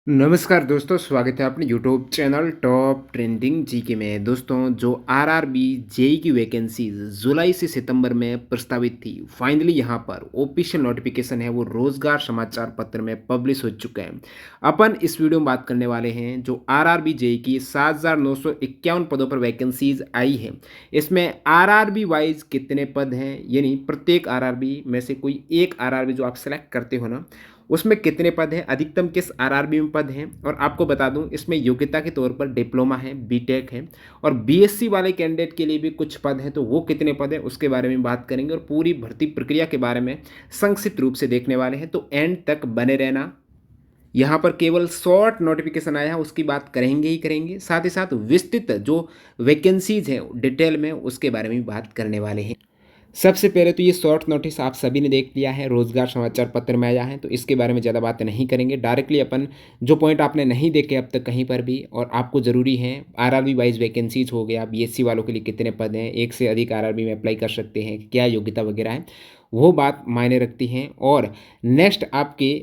नमस्कार दोस्तों, स्वागत है अपने YouTube channel top trending GK में। दोस्तों, जो आरआरबी जेई की वैकेंसीज जुलाई से सितंबर में प्रस्तावित थी, फाइनली यहां पर ऑफिशियल नोटिफिकेशन है वो रोजगार समाचार पत्र में पब्लिश हो चुका है। अपन इस वीडियो में बात करने वाले हैं जो आरआरबी जेई की 7,951 पदों पर वैकेंसीज आई है। इसमें आरआरबी वाइज कितने पद हैं, यानी प्रत्येक आरआरबी में से कोई एक आरआरबी जो आप सेलेक्ट करते हो ना, उसमें कितने पद हैं, अधिकतम किस आरआरबी में पद हैं। और आपको बता दूं, इसमें योग्यता के तौर पर डिप्लोमा है, बीटेक है, और बीएससी वाले कैंडिडेट के लिए भी कुछ पद हैं। तो वो कितने पद हैं उसके बारे में बात करेंगे और पूरी भर्ती प्रक्रिया के बारे में संक्षिप्त रूप से देखने वाले हैं। तो एंड तक बने रहना। यहाँ पर केवल शॉर्ट नोटिफिकेशन आया है, उसकी बात करेंगे ही करेंगे, साथ ही साथ विस्तृत जो वैकेंसीज हैं डिटेल में उसके बारे में भी बात करने वाले हैं। सबसे पहले तो ये शॉर्ट नोटिस आप सभी ने देख लिया है, रोजगार समाचार पत्र में आया है, तो इसके बारे में ज़्यादा बात नहीं करेंगे। डायरेक्टली अपन जो पॉइंट आपने नहीं देखे अब तक कहीं पर भी और आपको ज़रूरी है, आरआरबी वाइज वैकेंसीज हो गया, बीएससी वालों के लिए कितने पद हैं, एक से अधिक आरआरबी में अप्लाई कर सकते हैं, क्या योग्यता वगैरह है, वो बात मायने रखती हैं। और नेक्स्ट आपके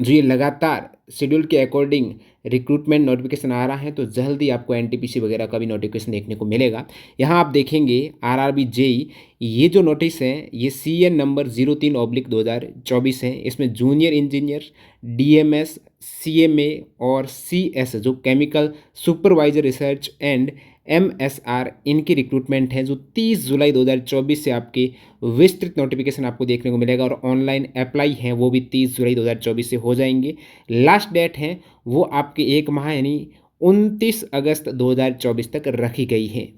जो ये लगातार शेड्यूल के अकॉर्डिंग रिक्रूटमेंट नोटिफिकेशन आ रहा है, तो जल्द ही आपको एनटीपीसी वगैरह का भी नोटिफिकेशन देखने को मिलेगा। यहाँ आप देखेंगे आरआरबी जेई, ये जो नोटिस है ये सीएन नंबर 03/2024 है। इसमें जूनियर इंजीनियर, डीएमएस, सीएमए और सीएस जो chemical supervisor research and MSR, इनकी रिक्रूटमेंट है जो 30 जुलाई 2024 से आपके विस्तृत नोटिफिकेशन आपको देखने को मिलेगा। और ऑनलाइन अप्लाई हैं वो भी 30 जुलाई 2024 से हो जाएंगे। लास्ट डेट है वो आपके 1 माह यानी 29 अगस्त 2024 तक रखी गई है।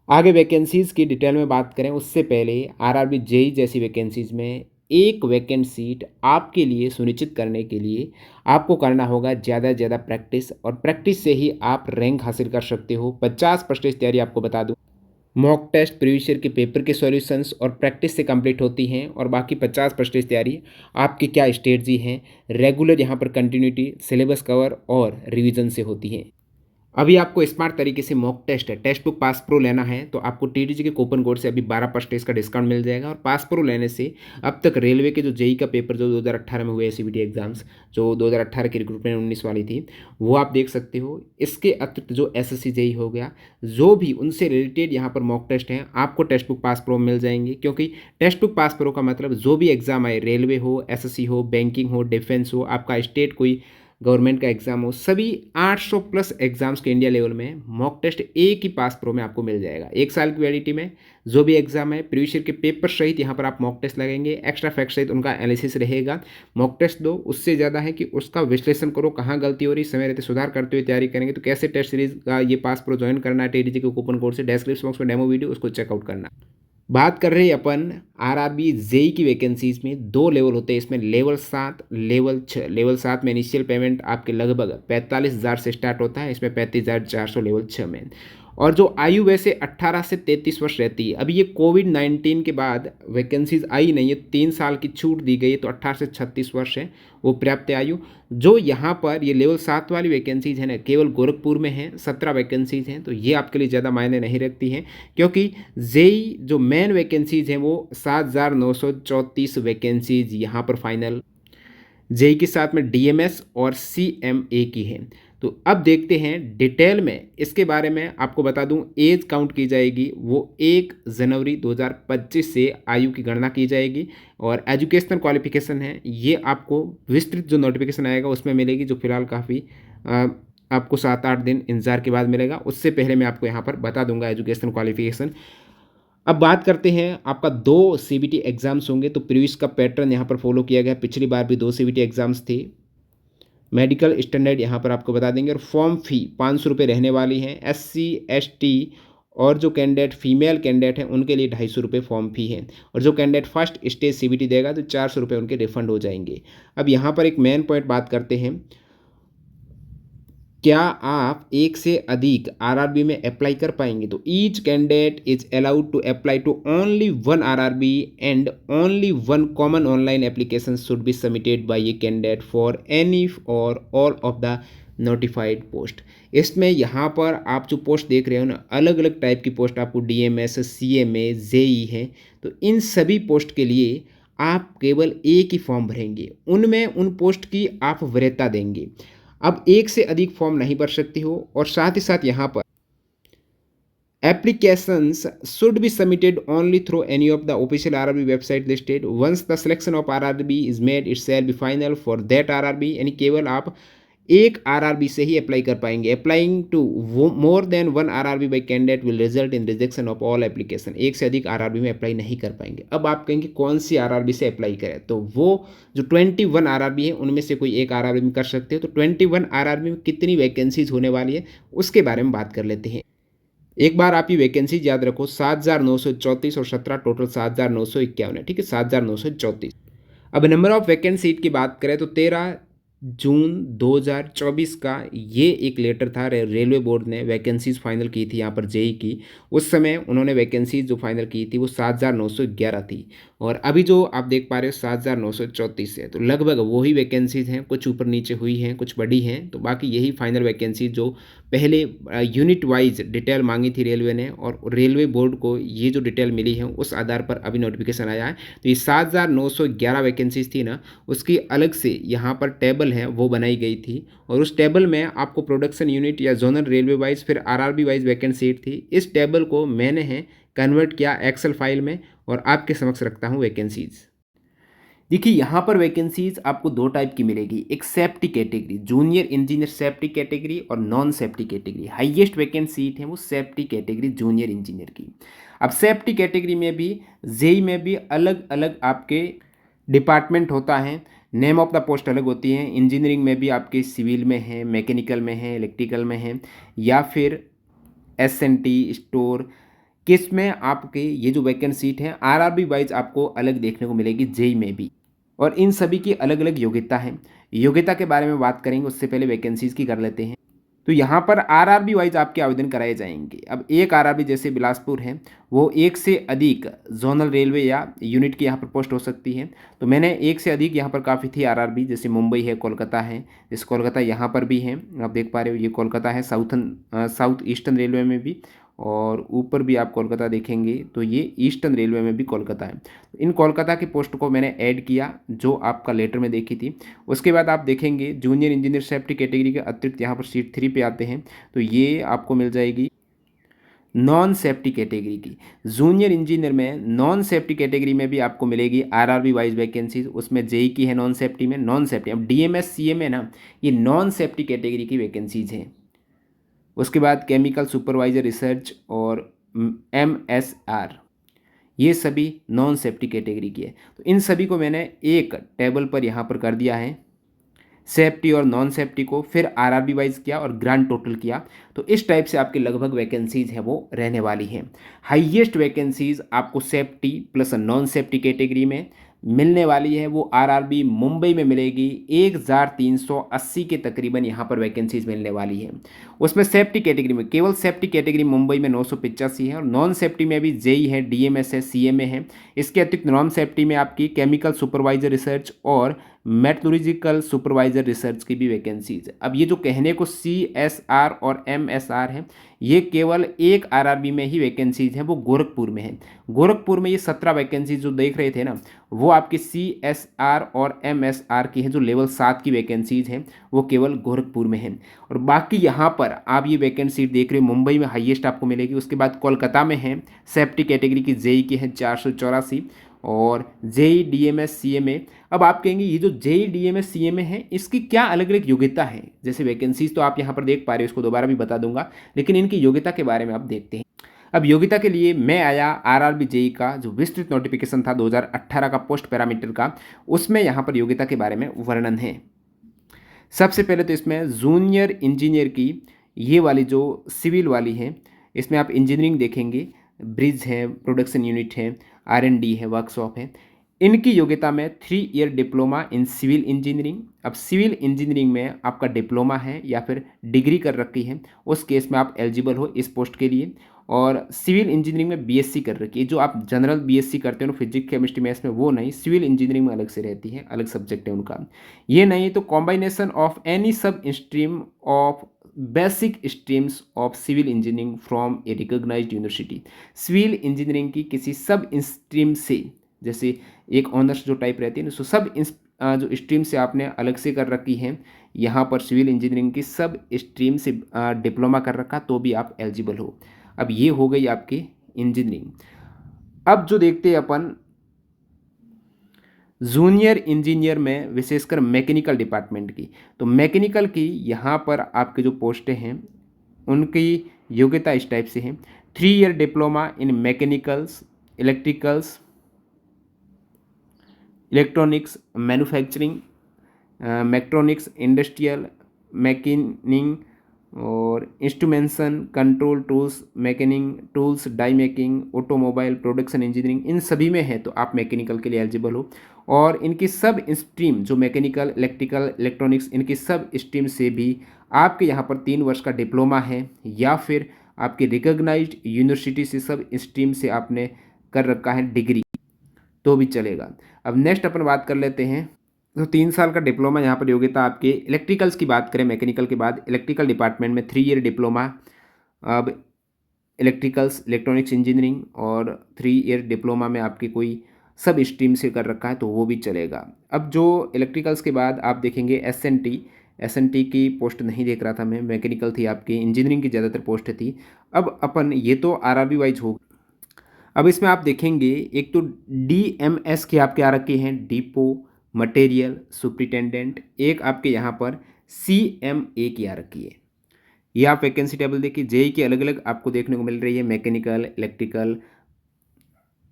आगे वैकेंसीज़ की डिटेल में बात करें उससे पहले आरआरबी जेई जैसी वैकेंसीज़ में एक वैकेंट सीट आपके लिए सुनिश्चित करने के लिए आपको करना होगा ज़्यादा से ज़्यादा प्रैक्टिस, और प्रैक्टिस से ही आप रैंक हासिल कर सकते हो। 50% तैयारी आपको बता दूं, मॉक टेस्ट, प्रीवियस ईयर के पेपर के सॉल्यूशंस और प्रैक्टिस से कंप्लीट होती हैं, और बाकी 50% तैयारी आपकी क्या स्ट्रेटजी हैं, रेगुलर यहाँ पर कंटिन्यूटी, सिलेबस कवर और रिवीजन से होती हैं। अभी आपको स्मार्ट तरीके से मॉक टेस्ट है, टेक्स्ट बुक पास प्रो लेना है तो आपको टीटीजी के कूपन कोड से अभी 12% का डिस्काउंट मिल जाएगा। और पास प्रो लेने से अब तक रेलवे के जो जेई का पेपर जो 2018 में हुए सीबीटी एग्जाम्स, जो 2018 की रिक्रूटमेंट 19 वाली थी, वो आप देख सकते हो। इसके अतिरिक्त जो एसएससी जेई हो गया, जो भी उनसे रिलेटेड यहाँ पर मॉक टेस्ट हैं, आपको टेक्स्ट बुक पास प्रो मिल जाएंगे। क्योंकि टेक्स्ट बुक पास प्रो का मतलब जो भी एग्जाम आए, रेलवे हो, एसएससी हो, बैंकिंग हो, डिफेंस हो, आपका स्टेट कोई गवर्नमेंट का एग्जाम हो, सभी 800 प्लस एग्जाम्स के इंडिया लेवल में मॉक टेस्ट एक ही पास प्रो में आपको मिल जाएगा। 1 साल की वैलिडिटी में जो भी एग्जाम है, प्रीवियस ईयर के पेपर सहित यहाँ पर आप मॉक टेस्ट लगेंगे, एक्स्ट्रा फैक्ट सहित उनका एनालिसिस रहेगा। मॉक टेस्ट दो, उससे ज़्यादा है कि उसका विश्लेषण करो, कहाँ गलती हो रही, समय रहते सुधार करते हुए तैयारी करेंगे। तो कैसे टेस्ट सीरीज का ये पास प्रो ज्वाइन करना है टीटीजी के कूपन कोड से, डिस्क्रिप्शन बॉक्स में डेमो वीडियो, उसको चेकआउट करना। बात कर रहे हैं अपन आरआरबी जेई की वैकेंसीज में, 2 लेवल होते हैं इसमें, लेवल 7, लेवल 6। लेवल 7 में इनिशियल पेमेंट आपके लगभग 45,000 से स्टार्ट होता है, इसमें 35,400 लेवल 6 में। और जो आयु वैसे 18 से 33 वर्ष रहती है। अभी ये कोविड-19 के बाद वैकेंसीज आई नहीं है, 3 साल की छूट दी गई है, तो 18 से 36 वर्ष है वो पर्याप्त आयु। जो यहाँ पर ये लेवल 7 वाली वैकेंसीज है ना, केवल गोरखपुर में है, 17 वैकेंसीज हैं, तो ये आपके लिए ज़्यादा मायने नहीं रखती हैं। क्योंकि जेई जो मेन वैकेंसीज हैं वो 7,934 वैकेंसीज यहाँ पर फाइनल जेई के साथ में डीएमएस और सीएमए की है। तो अब देखते हैं डिटेल में इसके बारे में। आपको बता दूं, एज काउंट की जाएगी वो 1 जनवरी 2025 से आयु की गणना की जाएगी। और एजुकेशनल क्वालिफिकेशन है ये आपको विस्तृत जो नोटिफिकेशन आएगा उसमें मिलेगी, जो फिलहाल काफ़ी आपको 7-8 दिन इंतजार के बाद मिलेगा। उससे पहले मैं आपको यहाँ पर बता दूंगा एजुकेशनल क्वालिफिकेशन। अब बात करते हैं, आपका 2 सीबीटी एग्जाम्स होंगे, तो प्रीवियस का पैटर्न यहाँ पर फॉलो किया गया। पिछली बार भी 2 सीबीटी एग्जाम्स थे। मेडिकल स्टैंडर्ड यहाँ पर आपको बता देंगे। और फॉर्म फी 500 रुपये रहने वाली हैं। एससी एसटी और जो कैंडिडेट फीमेल कैंडिडेट हैं उनके लिए 250 रुपये फॉर्म फी है। और जो कैंडिडेट फर्स्ट स्टेज सीबीटी देगा तो 400 रुपये उनके रिफंड हो जाएंगे। अब यहाँ पर एक मेन पॉइंट बात करते हैं, क्या आप एक से अधिक आरआरबी में अप्लाई कर पाएंगे? तो each candidate is allowed to apply to only 1 RRB and only 1 common online application should be submitted by a candidate for any or all of the notified post. इसमें यहाँ पर आप जो पोस्ट देख रहे हो ना, अलग अलग टाइप की पोस्ट आपको डीएमएस, सीएमए, जेई है। तो इन सभी पोस्ट के लिए आप केवल एक ही फॉर्म भरेंगे, उनमें उन पोस्ट की आप वरीयता देंगे। अब एक से अधिक फॉर्म नहीं भर सकते हो और साथ ही साथ यहाँ पर applications should be submitted only through any of the official RRB website listed. Once the selection of RRB is made, it shall be final for that RRB. यानी केवल आप एक आरआरबी से ही अप्लाई कर पाएंगे. Applying to more than one RRB by candidate will result in rejection of all application. एक से अधिक आरआरबी में अप्लाई नहीं कर पाएंगे. अब आप कहेंगे कौन सी आरआरबी से अप्लाई करें, तो वो जो 21 आरआरबी है उनमें से कोई एक आरआरबी में कर सकते हो. तो 21 आरआरबी में कितनी वैकेंसीज होने वाली है उसके बारे में बात कर लेते हैं. एक बार आप ये वैकेंसी याद रखो, 7,934 और 17 टोटल 7,951 है. ठीक है, 7,934. अब नंबर ऑफ वैकेंट सीट की बात करें तो 13 जून 2024 का ये एक लेटर था. रेलवे बोर्ड ने वैकेंसीज फाइनल की थी यहाँ पर जेई की. उस समय उन्होंने वैकेंसीज जो फाइनल की थी वो 7,911 थी और अभी जो आप देख पा रहे हो 7,934 है. तो लगभग वही वैकेंसीज हैं, कुछ ऊपर नीचे हुई हैं, कुछ बड़ी हैं. तो बाकी यही फाइनल वैकेंसी जो पहले यूनिट वाइज डिटेल मांगी थी रेलवे ने और रेलवे बोर्ड को ये जो डिटेल मिली है उस आधार पर अभी नोटिफिकेशन आया है. तो ये 7,911 वैकेंसीज थी ना, उसकी अलग से यहाँ पर टेबल है वो बनाई गई थी और उस टेबल में आपको प्रोडक्शन यूनिट या जोनल रेलवे वाइज फिर आरआरबी वाइज वैकेंट सीट थी. इस टेबल को मैंने है कन्वर्ट किया एक्सेल फाइल में और आपके समक्ष रखता हूँ वैकेंसीज. देखिए यहाँ पर वैकेंसीज आपको दो टाइप की मिलेगी. एक safety category, junior engineer safety category और non safety category. Highest vacant seat है वो सेफ्टी कैटेगरी जूनियर इंजीनियर की. अब सेफ्टी कैटेगरी में भी जेई में भी अलग अलग आपके डिपार्टमेंट होता है, नेम ऑफ द पोस्ट अलग होती हैं. इंजीनियरिंग में भी आपके सिविल में है, मैकेनिकल में है, इलेक्ट्रिकल में है या फिर एसएनटी स्टोर. किस में आपके ये जो वैकेंट सीट है आरआरबी वाइज आपको अलग देखने को मिलेगी जेई में भी. और इन सभी की अलग अलग योग्यता है. योग्यता के बारे में बात करेंगे उससे पहले वैकेंसीज की कर लेते हैं. तो यहाँ पर आरआरबी वाइज आपके आवेदन कराए जाएंगे. अब एक आरआरबी जैसे बिलासपुर है वो एक से अधिक जोनल रेलवे या यूनिट की यहाँ पर पोस्ट हो सकती है. तो मैंने एक से अधिक यहाँ पर काफ़ी थी आरआरबी, जैसे मुंबई है, कोलकाता है. जैसे कोलकाता यहाँ पर भी है, आप देख पा रहे हो ये कोलकाता है. साउथ ईस्टर्न रेलवे में भी और ऊपर भी आप कोलकाता देखेंगे तो ये ईस्टर्न रेलवे में भी कोलकाता है. इन कोलकाता की पोस्ट को मैंने ऐड किया जो आपका लेटर में देखी थी. उसके बाद आप देखेंगे जूनियर इंजीनियर सेफ्टी कैटेगरी के अतिरिक्त यहाँ पर सीट 3 पे आते हैं. तो ये आपको मिल जाएगी नॉन सेफ्टी कैटेगरी की. जूनियर इंजीनियर में नॉन सेफ्टी कैटेगरी में भी आपको मिलेगी आरआरबी वाइज वैकेंसीज. उसमें जेई की है नॉन सेफ्टी में. नॉन सेफ्टी अब डीएमएस सीएम है ना, ये नॉन सेफ्टी कैटेगरी की वैकेंसीज हैं. उसके बाद केमिकल सुपरवाइजर रिसर्च और एमएसआर, ये सभी नॉन सेफ्टी कैटेगरी की है. तो इन सभी को मैंने एक टेबल पर यहाँ पर कर दिया है, सेफ्टी और नॉन सेफ्टी को, फिर आरआरबी वाइज किया और ग्रांड टोटल किया. तो इस टाइप से आपकी लगभग वैकेंसीज है वो रहने वाली हैं. हाईएस्ट वैकेंसीज आपको safety plus non safety category में मिलने वाली है वो आरआरबी मुंबई में मिलेगी. 1,380 के तकरीबन यहाँ पर वैकेंसीज मिलने वाली है. उसमें सेफ्टी कैटेगरी में केवल सेफ्टी कैटेगरी मुंबई में 985 है और नॉन सेफ्टी में भी जेई है, डीएमएस है, सीएमए है. इसके अतिरिक्त नॉन सेफ्टी में आपकी केमिकल सुपरवाइजर रिसर्च और मेट्रोलॉजिकल सुपरवाइजर रिसर्च की भी वैकेंसीज है. अब ये जो कहने को सीएसआर और एमएसआर है ये केवल एक आरआरबी में ही वैकेंसीज हैं, वो गोरखपुर में है. गोरखपुर में ये 17 वैकेंसीज जो देख रहे थे ना वो आपकी सीएसआर और एमएसआर की है. जो लेवल 7 की वैकेंसीज हैं वो केवल गोरखपुर में है. और बाकी यहाँ पर आप ये वैकेंसी देख रहे हो मुंबई में हाईएस्ट आपको मिलेगी. उसके बाद कोलकाता में है सेफ्टी कैटेगरी की जेई की है 484 और जेई डीएमएस सीएमए. अब आप कहेंगे ये जो जेई डीएमएस सीएमए है इसकी क्या अलग अलग योग्यता है. जैसे वैकेंसीज तो आप यहाँ पर देख पा रहे हो, इसको दोबारा भी बता दूंगा, लेकिन इनकी योग्यता के बारे में आप देखते हैं. अब योग्यता के लिए मैं आया आरआरबी जेई का जो विस्तृत नोटिफिकेशन था 2018 का पोस्ट पैरामीटर का, उसमें यहाँ पर योग्यता के बारे में वर्णन है. सबसे पहले तो इसमें जूनियर इंजीनियर की ये वाली जो सिविल वाली है इसमें आप इंजीनियरिंग देखेंगे, ब्रिज है, प्रोडक्शन यूनिट है, आरएनडी है, वर्कशॉप है. इनकी योग्यता में 3 year diploma in civil engineering. अब सिविल इंजीनियरिंग में आपका डिप्लोमा है या फिर डिग्री कर रखी है उस केस में आप एलिजिबल हो इस पोस्ट के लिए. और सिविल इंजीनियरिंग में बीएससी कर रखी है, जो आप जनरल बीएससी करते हो ना फिजिक्स केमिस्ट्री मैथ्स में, वो नहीं, सिविल इंजीनियरिंग में अलग से रहती है, अलग सब्जेक्ट है उनका. ये नहीं तो combination of any sub stream of basic streams of civil engineering from a recognised university. Civil engineering की किसी सब स्ट्रीम से, जैसे एक ऑनर्स जो टाइप रहती है ना, सो सब जो स्ट्रीम से आपने अलग से कर रखी है यहाँ पर सिविल इंजीनियरिंग की सब स्ट्रीम से डिप्लोमा कर रखा तो भी आप एलिजिबल हो। अब ये हो गई आपकी इंजीनियरिंग। अब जो देखते हैं अपन जूनियर इंजीनियर में विशेषकर मैकेनिकल डिपार्टमेंट की, तो मैकेनिकल की यहाँ पर आपके जो पोस्टें हैं उनकी योग्यता इस टाइप से है। 3 year diploma in mechanicals, electricals, electronics, manufacturing, mechatronics, industrial, machining और instrumentation, control tools, machining tools, die making, automobile, production engineering, इन सभी में है तो आप मैकेनिकल के लिए एलिजिबल हो। और इनकी सब स्ट्रीम जो मैकेनिकल, इलेक्ट्रिकल, इलेक्ट्रॉनिक्स, इनकी सब स्ट्रीम से भी आपके यहाँ पर 3 वर्ष का डिप्लोमा है या फिर आपके रिकॉग्नाइज्ड यूनिवर्सिटी से सब स्ट्रीम से आपने कर रखा है डिग्री तो भी चलेगा। अब नेक्स्ट अपन बात कर लेते हैं, तो 3 साल का डिप्लोमा यहाँ पर योग्यता आपके इलेक्ट्रिकल्स की बात करें, मैकेनिकल के बाद इलेक्ट्रिकल डिपार्टमेंट में 3 ईयर डिप्लोमा। अब इलेक्ट्रिकल्स, इलेक्ट्रॉनिक्स इंजीनियरिंग और 3 ईयर डिप्लोमा में आपकी कोई सब स्ट्रीम से कर रखा है तो वो भी चलेगा। अब जो इलेक्ट्रिकल्स के बाद आप देखेंगे एस एन टी की पोस्ट नहीं देख रहा था मैं, मैकेनिकल थी आपकी, इंजीनियरिंग की ज़्यादातर पोस्ट थी। अब अपन ये तो आरआरबी वाइज हो। अब इसमें आप देखेंगे एक तो डीएमएस के आपके आ रखे हैं, डिपो मटेरियल सुप्रिटेंडेंट, एक आपके यहाँ पर सीएमए की आ रखी है। ये आप वैकेंसी टेबल देखिए, जेई की अलग अलग आपको देखने को मिल रही है, मैकेनिकल, इलेक्ट्रिकल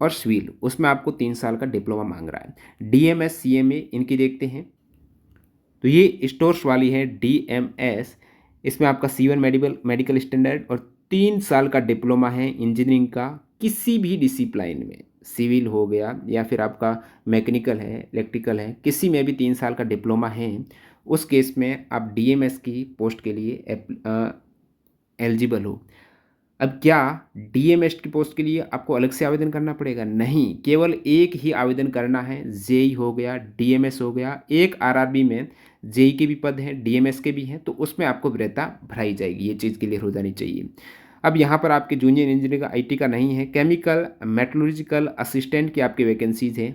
और सिविल, उसमें आपको 3 साल का डिप्लोमा मांग रहा है। डीएमएस सीएमए इनकी देखते हैं, तो ये स्टोर्स वाली है डीएमएस, इसमें आपका C1 मेडिकल स्टैंडर्ड और 3 साल का डिप्लोमा है इंजीनियरिंग का किसी भी डिसिप्लिन में, सिविल हो गया या फिर आपका मैकेनिकल है, इलेक्ट्रिकल है, किसी में भी 3 साल का डिप्लोमा है। उस केस में आप डीएमएस की पोस्ट के लिए एलिजिबल हो। अब क्या डीएमएस की पोस्ट के लिए आपको अलग से आवेदन करना पड़ेगा? नहीं, केवल एक ही आवेदन करना है। जेई हो गया, डीएमएस हो गया, एक आरआरबी में जेई के भी पद हैं, डीएमएस के भी हैं, तो उसमें आपको वरीयता भराई जाएगी। ये चीज़ क्लियर हो जानी चाहिए। अब यहाँ पर आपके जूनियर इंजीनियर का आईटी का नहीं है, केमिकल मेट्रोलॉजिकल असिस्टेंट की आपकी वैकेंसीज है।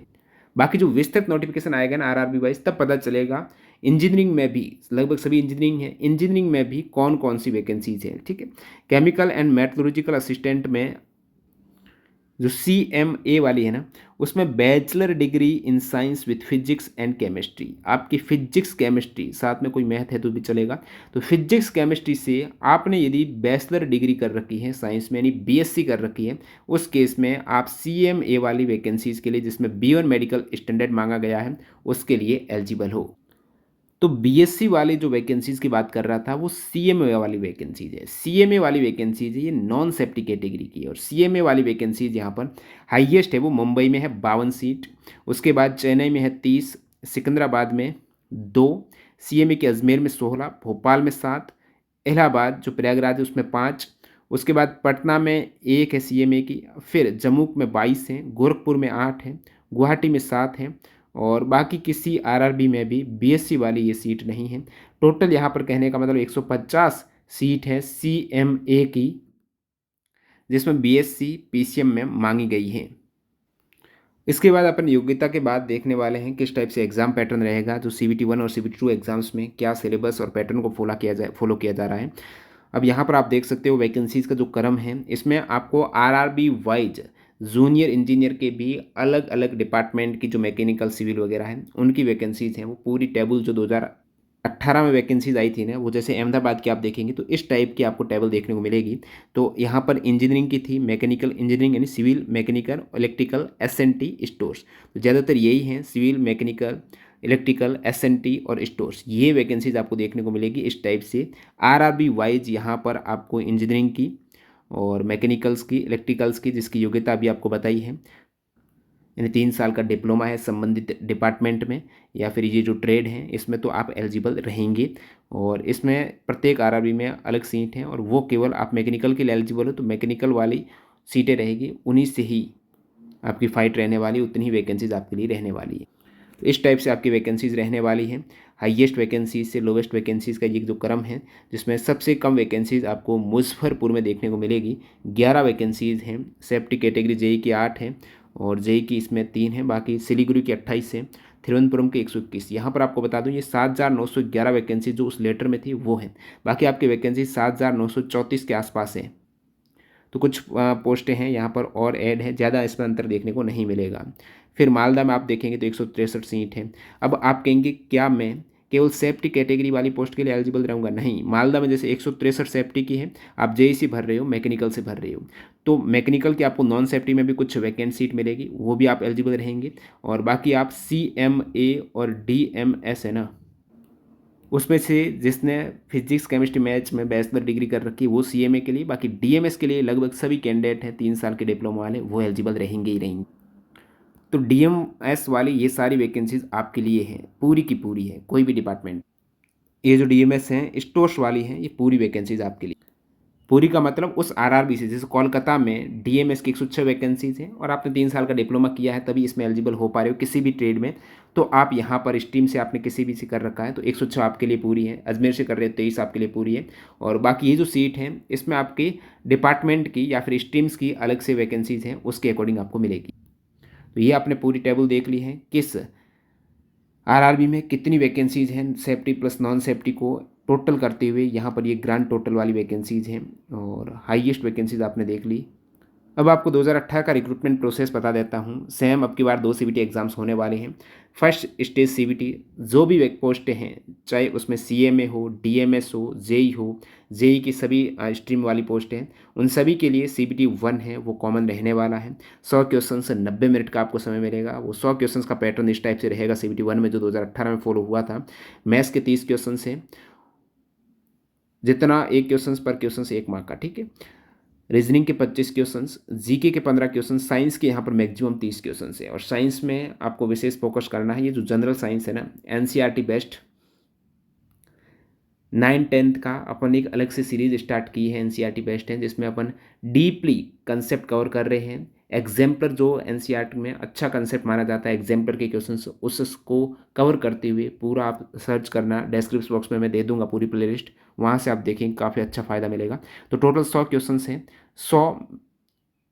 बाकी जो विस्तृत नोटिफिकेशन आएगा ना आरआरबी वाइज तब पता चलेगा इंजीनियरिंग में भी, लगभग सभी इंजीनियरिंग है, इंजीनियरिंग में भी कौन कौन सी वैकेंसीज हैं। ठीक है, केमिकल एंड मेट्रोलॉजिकल असिस्टेंट में जो सीएमए वाली है ना, उसमें bachelor degree in science with physics and chemistry, आपकी फिजिक्स केमिस्ट्री साथ में कोई मैथ है तो भी चलेगा। तो फिजिक्स केमिस्ट्री से आपने यदि बैचलर डिग्री कर रखी है साइंस में, यानी बीएससी कर रखी है, उस केस में आप सीएमए वाली वैकेंसीज के लिए जिसमें B1 मेडिकल स्टैंडर्ड मांगा गया है उसके लिए एलिजिबल हो। तो बीएससी वाली जो वैकेंसीज़ की बात कर रहा था वो सीएमए वाली वैकेंसीज है। सीएमए वाली वैकेंसीज है, ये नॉन सेफ्टी कैटेगरी की है। और सीएमए वाली वैकेंसीज यहाँ पर हाईएस्ट है, वो मुंबई में है 52 सीट, उसके बाद चेन्नई में है 30, सिकंदराबाद में 2, सीएमए के अजमेर में 16, भोपाल में 7, इलाहाबाद जो प्रयागराज है उसमें 5, उसके बाद पटना में 1 है सीएमए की, फिर जम्मू में 22 हैं, गोरखपुर में 8 हैं, गुवाहाटी में 7 हैं और बाकी किसी आरआरबी में भी बीएससी वाली ये सीट नहीं है। टोटल यहाँ पर कहने का मतलब 150 सीट है सीएमए की, जिसमें बीएससी पीसीएम में मांगी गई है। इसके बाद अपन योग्यता के बाद देखने वाले हैं किस टाइप से एग्जाम पैटर्न रहेगा, जो CBT 1 और CBT 2 एग्जाम्स में क्या सिलेबस और पैटर्न को फॉलो किया जा रहा है। अब यहाँ पर आप देख सकते हो वैकेंसीज़ का जो क्रम है, इसमें आपको आरआरबी वाइज जूनियर इंजीनियर के भी अलग अलग डिपार्टमेंट की जो मैकेनिकल सिविल वगैरह हैं उनकी वैकेंसीज़ हैं, वो पूरी टेबल जो 2018 में वैकेंसीज आई थी ना, वो जैसे अहमदाबाद की आप देखेंगे तो इस टाइप की आपको टेबल देखने को मिलेगी। तो यहाँ पर इंजीनियरिंग की थी, मैकेनिकल इंजीनियरिंग यानी civil, mechanical, electrical, S and T, stores, तो ज़्यादातर यही हैं, सिविल, मैकेनिकल, इलेक्ट्रिकल, एसएनटी और स्टोर्स, ये वैकेंसीज आपको देखने को मिलेगी इस टाइप से। आरआरबी वाइज यहाँ पर आपको इंजीनियरिंग की और मैकेनिकल्स की, इलेक्ट्रिकल्स की, जिसकी योग्यता अभी आपको बताई है, यानी 3 साल का डिप्लोमा है संबंधित डिपार्टमेंट में या फिर ये जो ट्रेड हैं इसमें, तो आप एलिजिबल रहेंगे। और इसमें प्रत्येक आरआरबी में अलग सीट हैं और वो केवल आप मैकेनिकल के लिए एलिजिबल हो तो मैकेनिकल वाली सीटें रहेगी, उन्हीं से ही आपकी फाइट रहने वाली, उतनी ही वैकेंसीज आपके लिए रहने वाली है। तो इस टाइप से आपकी वैकेंसीज रहने वाली हैं। हाईएस्ट वैकेंसीज से लोवेस्ट वैकेंसीज का ये जो क्रम है, जिसमें सबसे कम वैकेंसीज आपको मुजफ्फरपुर में देखने को मिलेगी, 11 वैकेंसीज हैं। सेफ्टी कैटेगरी जेई की 8 हैं और जेई की इसमें 3 हैं, बाकी सिलीगुड़ी की 28 है। तिरुवनंतपुरम के 121। यहाँ पर आपको बता दूँ ये 7,911 वैकेंसी जो उस लेटर में थी वो है। बाकी आपकी वैकेंसी 7,934 के आसपास है। तो कुछ पोस्टें हैं यहाँ पर और ऐड है, ज़्यादा इसमें अंतर देखने को नहीं मिलेगा। फिर मालदा में आप देखेंगे तो 163 सीट है। अब आप कहेंगे क्या मैं केवल सेफ्टी कैटेगरी वाली पोस्ट के लिए एलिजिबल रहूँगा? नहीं, मालदा में जैसे 163 सेफ्टी की है, आप जेईसी भर रहे हो, मैकेनिकल से भर रहे हो, तो मैकेनिकल की आपको नॉन सेफ्टी में भी कुछ वैकेंट सीट मिलेगी, वो भी आप एलिजिबल रहेंगे। और बाकी आप CMA और DMS है ना, उसमें से जिसने फिजिक्स केमिस्ट्री मैथ्स में बैचलर डिग्री कर रखी है वो CMA के लिए, बाकी DMS के लिए लगभग सभी कैंडिडेट हैं 3 साल के डिप्लोमा वाले, वो एलिजिबल रहेंगे ही रहेंगे। तो DMS वाली ये सारी वैकेंसीज आपके लिए हैं, पूरी की पूरी है, कोई भी डिपार्टमेंट। ये जो DMS हैं स्टोर्स वाली हैं, ये पूरी वैकेंसीज आपके लिए। पूरी का मतलब उस RRB से, जैसे कोलकाता में DMS की 106 वैकेंसीज हैं और आपने 3 साल का डिप्लोमा किया है तभी इसमें एलिजिबल हो पा रहे हो किसी भी ट्रेड में। तो आप यहाँ पर स्ट्रीम से आपने किसी भी से कर रखा है तो 106 आपके लिए पूरी है। अजमेर से कर रहे हो 23 आपके लिए पूरी है। और बाकी ये जो सीट है इसमें आपके डिपार्टमेंट की या फिर स्ट्रीम्स की अलग से वैकेंसीज हैं, उसके अकॉर्डिंग आपको मिलेगी। तो ये आपने पूरी टेबल देख ली है किस RRB में कितनी वैकेंसीज हैं सेफ्टी प्लस नॉन सेफ्टी को टोटल करते हुए। यहाँ पर ये ग्रांड टोटल वाली वैकेंसीज हैं और हाईएस्ट वैकेंसीज आपने देख ली। अब आपको 2018 का रिक्रूटमेंट प्रोसेस बता देता हूँ। सेम अब की बार 2 CBT एग्ज़ाम्स होने वाले हैं। फर्स्ट स्टेज CBT जो भी पोस्टें हैं, चाहे उसमें CMA हो, DMS हो, JEE हो, JEE की सभी स्ट्रीम वाली पोस्टें हैं, उन सभी के लिए CBT 1 है वो कॉमन रहने वाला है। 100 क्वेश्चन से 90 मिनट का आपको समय मिलेगा। वो 100 क्वेश्चन का पैटर्न इस टाइप से रहेगा CBT 1 में जो 2018 में फॉलो हुआ था। मैथ्स के 30 क्वेश्चन से, जितना 1 क्वेश्चन पर क्वेश्चन से 1 मार्क का, ठीक है। रीजनिंग के 25 क्वेश्चंस, जीके के 15 क्वेश्चन, साइंस के यहाँ पर मैक्सिमम 30 क्वेश्चन है। और साइंस में आपको विशेष फोकस करना है, ये जो जनरल साइंस है ना, NCERT बेस्ट 9-10 का अपन एक अलग से सीरीज स्टार्ट की है, NCERT बेस्ट है, जिसमें अपन डीपली कंसेप्ट कवर कर रहे हैं। एग्जाम्पलर जो NCERT में अच्छा कंसेप्ट माना जाता है, एग्जाम्पलर के क्वेश्चन उसको कवर करते हुए पूरा आप सर्च करना, डिस्क्रिप्शन बॉक्स में मैं दे दूंगा पूरी प्लेलिस्ट, वहाँ से आप देखेंगे काफ़ी अच्छा फ़ायदा मिलेगा। तो टोटल 100 क्वेश्चन हैं, 100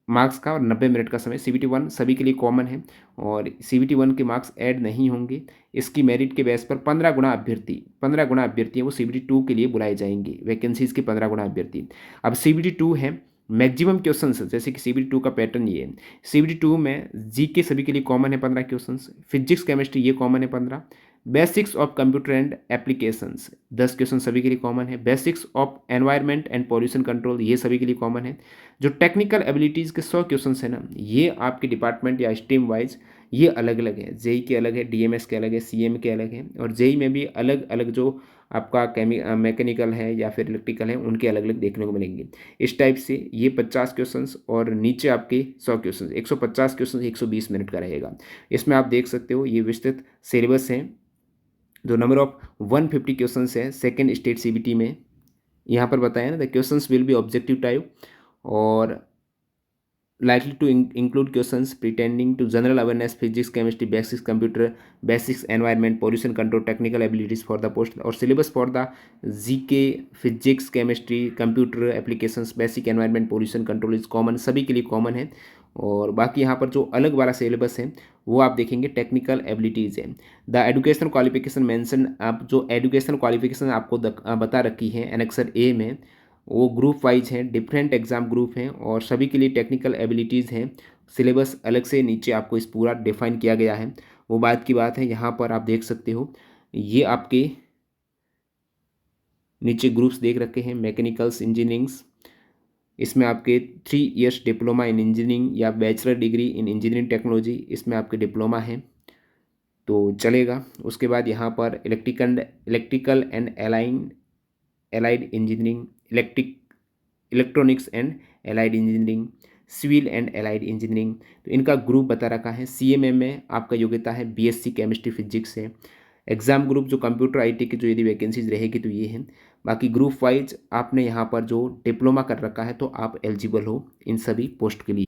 मार्क्स का और 90 मिनट का समय। CBT 1 सभी के लिए कॉमन है और CBT 1 के मार्क्स ऐड नहीं होंगे। इसकी मेरिट के बेस पर 15 गुना अभ्यर्थी हैं वो CBT 2 के लिए बुलाए जाएंगे, वैकेंसीज के 15 गुना अभ्यर्थी। अब CBT 2 है, मैक्सिमम क्वेश्चन जैसे कि CBT 2 का पैटर्न ये है। CBT 2 में GK सभी के लिए कॉमन है 15 क्वेश्चन, फिजिक्स केमिस्ट्री ये कॉमन है 15, basics of computer and applications 10 question सभी के लिए कॉमन है, basics of environment and pollution control ये सभी के लिए कॉमन है। जो टेक्निकल एबिलिटीज़ के 100 क्वेश्चन है ना, ये आपके डिपार्टमेंट या स्ट्रीम वाइज ये अलग अलग है। JEE के अलग है, DMS के अलग है, CMA के अलग है, और JEE में भी अलग अलग जो आपका मैकेनिकल है या फिर इलेक्ट्रिकल है उनके अलग अलग देखने को मिलेंगे। इस टाइप से ये 50 क्वेश्चन और नीचे आपके 100 क्वेश्चन, 150 क्वेश्चन 120 मिनट का रहेगा। इसमें आप देख सकते हो ये विस्तृत सिलेबस है। जो नंबर ऑफ 150 क्वेश्चन है सेकेंड स्टेट CBT में, यहाँ पर बताया ना, the questions will be objective type और likely to include questions pertaining to general awareness, physics, chemistry, basics, computer, basics, environment, pollution control, technical abilities for the post, और syllabus for the GK, physics, chemistry, computer applications, basic environment, pollution control is common, सभी के लिए common है। और बाकी यहाँ पर जो अलग वाला सिलेबस है वो आप देखेंगे टेक्निकल एबिलिटीज़ है। द एजुकेशनल क्वालिफिकेशन मेंशन, आप जो एजुकेशनल क्वालिफिकेशन आपको बता रखी है एनेक्सर A में, वो ग्रुप वाइज हैं, डिफरेंट एग्ज़ाम ग्रुप हैं और सभी के लिए टेक्निकल एबिलिटीज़ हैं। सिलेबस अलग से नीचे आपको इस पूरा डिफाइन किया गया है। वो बात की बात है, यहाँ पर आप देख सकते हो ये आपके नीचे ग्रुप्स देख रखे हैं। मैकेनिकल्स इंजीनियरिंग्स, इसमें आपके 3 इयर्स डिप्लोमा इन इंजीनियरिंग या bachelor degree in engineering technology, इसमें आपके डिप्लोमा है तो चलेगा। उसके बाद यहाँ पर electrical and allied engineering, electronics and allied engineering, civil and allied engineering, तो इनका ग्रुप बता रखा है। CMA में आपका योग्यता है BSc केमिस्ट्री फिजिक्स है। एग्ज़ाम ग्रुप जो कंप्यूटर IT की जो यदि वैकेंसीज रहेगी तो ये है। बाकी ग्रुप वाइज आपने यहाँ पर जो डिप्लोमा कर रखा है तो आप एलिजिबल हो इन सभी पोस्ट के लिए।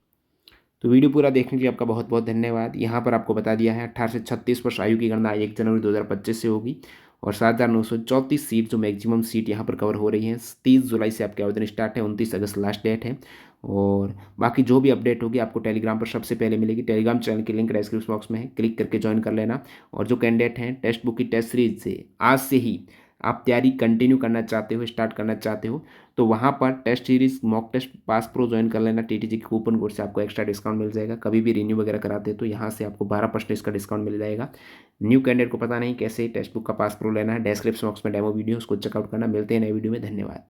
तो वीडियो पूरा देखने के लिए आपका बहुत बहुत धन्यवाद। यहाँ पर आपको बता दिया है 18 से 36 वर्ष आयु की गणना 1 जनवरी 2025 से होगी और 7,934 सीट जो मैक्सिमम सीट यहाँ पर कवर हो रही हैं। 30 जुलाई से आपके आवेदन स्टार्ट है, 29 अगस्त लास्ट डेट है और बाकी जो भी अपडेट होगी आपको टेलीग्राम पर सबसे पहले मिलेगी। टेलीग्राम चैनल की लिंक डिस्क्रिप्शन बॉक्स में है, क्लिक करके ज्वाइन कर लेना। और जो कैंडिडेट हैं टेक्स्ट बुक की टेस्ट सीरीज से आज से ही आप तैयारी कंटिन्यू करना चाहते हो, स्टार्ट करना चाहते हो, तो वहाँ पर test series mock test pass pro join कर लेना। टीटीजी के कूपन कोड से आपको एक्स्ट्रा डिस्काउंट मिल जाएगा। कभी भी रिन्यू वगैरह कराते हो तो यहाँ से आपको 12% इसका डिस्काउंट मिल जाएगा। न्यू कैंडिडेट को पता नहीं कैसे टेक्स्ट बुक का पास प्रो लेना है, डिस्क्रिप्शन बॉक्स में डेमो वीडियो उसको चेकआउट करना। मिलते हैं नए वीडियो में, धन्यवाद।